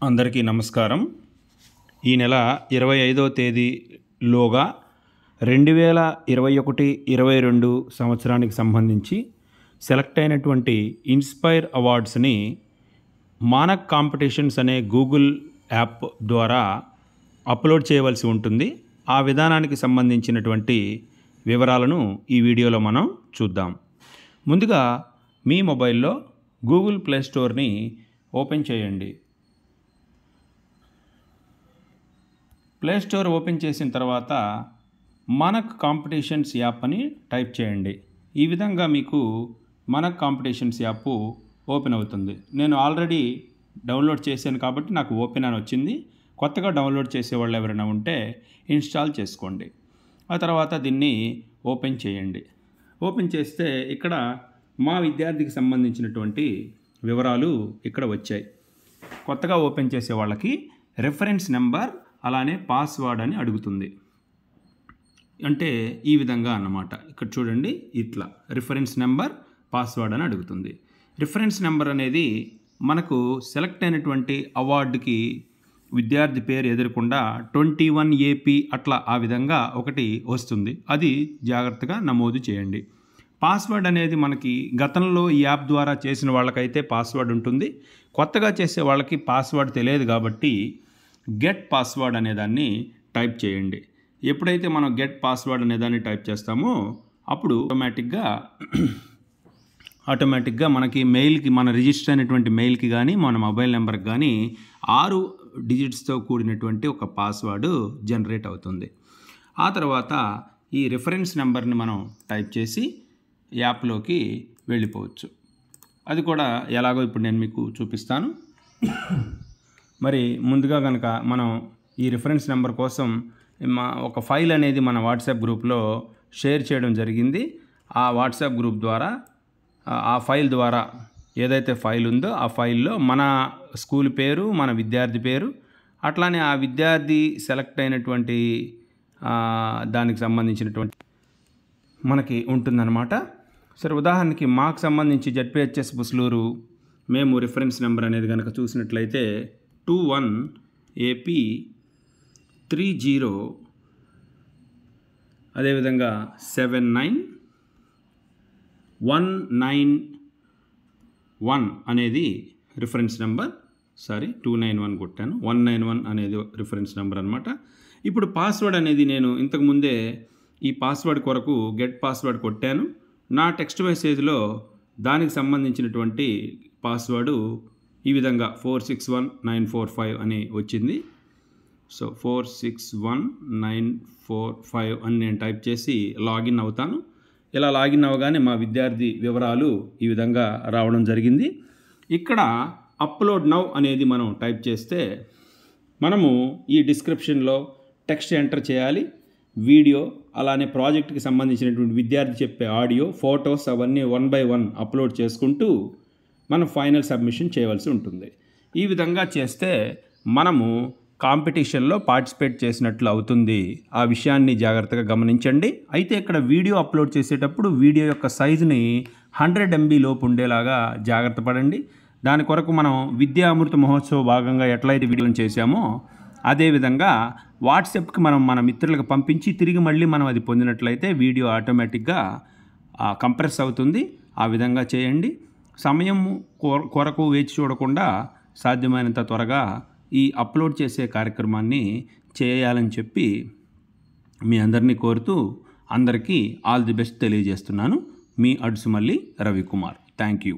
అందరికీ నమస్కారం. ఈ నెల 25వ తేదీలోగా 2021-22 సంవత్సరానికి సంబంధించి సెలెక్ట్ అయినటువంటి ఇన్స్పైర్ అవార్డ్స్ని మానక్ కాంపిటీషన్స్ అనే గూగుల్ యాప్ ద్వారా అప్లోడ్ చేయవలసి ఉంటుంది. ఆ విధానానికి సంబంధించినటువంటి వివరాలను ఈ వీడియోలో మనం చూద్దాం. ముందుగా మీ మొబైల్లో గూగుల్ ప్లే స్టోర్ని ఓపెన్ చేయండి. ప్లే స్టోర్ ఓపెన్ చేసిన తర్వాత మానక్ కాంపిటీషన్స్ యాప్ అని టైప్ చేయండి. ఈ విధంగా మీకు మానక్ కాంపిటీషన్స్ యాప్ ఓపెన్ అవుతుంది. నేను ఆల్రెడీ డౌన్లోడ్ చేశాను కాబట్టి నాకు ఓపెన్ అని వచ్చింది. కొత్తగా డౌన్లోడ్ చేసేవాళ్ళు ఎవరైనా ఉంటే ఇన్స్టాల్ చేసుకోండి. ఆ తర్వాత దీన్ని ఓపెన్ చేయండి. ఓపెన్ చేస్తే ఇక్కడ మా విద్యార్థికి సంబంధించినటువంటి వివరాలు ఇక్కడ వచ్చాయి. కొత్తగా ఓపెన్ చేసే వాళ్ళకి రిఫరెన్స్ నెంబర్ అలానే పాస్వర్డ్ అని అడుగుతుంది. అంటే ఈ విధంగా అన్నమాట. ఇక్కడ చూడండి, ఇట్లా రిఫరెన్స్ నెంబర్ పాస్వర్డ్ అని అడుగుతుంది. రిఫరెన్స్ నెంబర్ అనేది మనకు సెలెక్ట్ అయినటువంటి అవార్డుకి విద్యార్థి పేరు ఎదురకుండా 21 AP అట్లా ఆ విధంగా ఒకటి వస్తుంది. అది జాగ్రత్తగా నమోదు చేయండి. పాస్వర్డ్ అనేది మనకి గతంలో ఈ యాప్ ద్వారా చేసిన వాళ్ళకైతే పాస్వర్డ్ ఉంటుంది. కొత్తగా చేసే వాళ్ళకి పాస్వర్డ్ తెలియదు కాబట్టి గెట్ పాస్వర్డ్ అనేదాన్ని టైప్ చేయండి. ఎప్పుడైతే మనం గెట్ పాస్వర్డ్ అనేదాన్ని టైప్ చేస్తామో అప్పుడు ఆటోమేటిక్గా మనకి మెయిల్కి, మన రిజిస్టర్ అయినటువంటి మెయిల్కి కానీ మన మొబైల్ నెంబర్కి కానీ 6 డిజిట్స్తో కూడినటువంటి ఒక పాస్వర్డ్ జనరేట్ అవుతుంది. ఆ తర్వాత ఈ రిఫరెన్స్ నెంబర్ని మనం టైప్ చేసి యాప్లోకి వెళ్ళిపోవచ్చు. అది కూడా ఎలాగో ఇప్పుడు నేను మీకు చూపిస్తాను. మరి ముందుగా కనుక మనం ఈ రిఫరెన్స్ నెంబర్ కోసం ఒక ఫైల్ అనేది మన వాట్సాప్ గ్రూప్లో షేర్ చేయడం జరిగింది. ఆ వాట్సాప్ గ్రూప్ ద్వారా ఆ ఫైల్ ద్వారా ఏదైతే ఫైల్ ఉందో ఆ ఫైల్లో మన స్కూల్ పేరు, మన విద్యార్థి పేరు, అట్లానే ఆ విద్యార్థి సెలెక్ట్ అయినటువంటి దానికి సంబంధించినటువంటి మనకి ఉంటుందన్నమాట. సరే, ఉదాహరణకి మాకు సంబంధించి జెడ్పీహెచ్ఎస్ బుస్లూరు మేము రిఫరెన్స్ నెంబర్ అనేది కనుక చూసినట్లయితే 21 AP 30 అదేవిధంగా 79191 అనేది రిఫరెన్స్ నెంబర్. 291 కొట్టాను, 191 అనేది రిఫరెన్స్ నెంబర్ అనమాట. ఇప్పుడు పాస్వర్డ్ అనేది నేను ఇంతకుముందే ఈ పాస్వర్డ్ కొరకు గెట్ పాస్వర్డ్ కొట్టాను. నా టెక్స్ట్ మెసేజ్లో దానికి సంబంధించినటువంటి పాస్వర్డు ఈ విధంగా 461945 అని వచ్చింది. సో 461945 అని నేను టైప్ చేసి లాగిన్ అవుతాను. ఇలా లాగిన్ అవ్వగానే మా విద్యార్థి వివరాలు ఈ విధంగా రావడం జరిగింది. ఇక్కడ అప్లోడ్ నౌ అనేది మనం టైప్ చేస్తే మనము ఈ డిస్క్రిప్షన్లో టెక్స్ట్ ఎంటర్ చేయాలి. వీడియో అలానే ప్రాజెక్ట్కి సంబంధించినటువంటి విద్యార్థి చెప్పే ఆడియో, ఫొటోస్ అవన్నీ 1 by 1 అప్లోడ్ చేసుకుంటూ మనం ఫైనల్ సబ్మిషన్ చేయవలసి ఉంటుంది. ఈ విధంగా చేస్తే మనము కాంపిటీషన్లో పార్టిసిపేట్ చేసినట్లు అవుతుంది. ఆ విషయాన్ని జాగ్రత్తగా గమనించండి. అయితే ఇక్కడ వీడియో అప్లోడ్ చేసేటప్పుడు వీడియో యొక్క సైజుని 100 MB లోపు ఉండేలాగా జాగ్రత్త పడండి. దాని కొరకు మనం విద్యా అమృత మహోత్సవ భాగంగా ఎట్లయితే వీడియోని చేశామో అదేవిధంగా వాట్సాప్కి మనం మన మిత్రులకు పంపించి తిరిగి మళ్ళీ మనం అది పొందినట్లయితే వీడియో ఆటోమేటిక్గా కంప్రెస్ అవుతుంది. ఆ విధంగా చేయండి. సమయం కొరకు వేచి చూడకుండా సాధ్యమైనంత త్వరగా ఈ అప్లోడ్ చేసే కార్యక్రమాన్ని చేయాలని చెప్పి మీ అందరినీ కోరుతూ అందరికీ ఆల్ ది బెస్ట్ తెలియజేస్తున్నాను. మీ అడుసుమల్లి రవికుమార్. Thank you.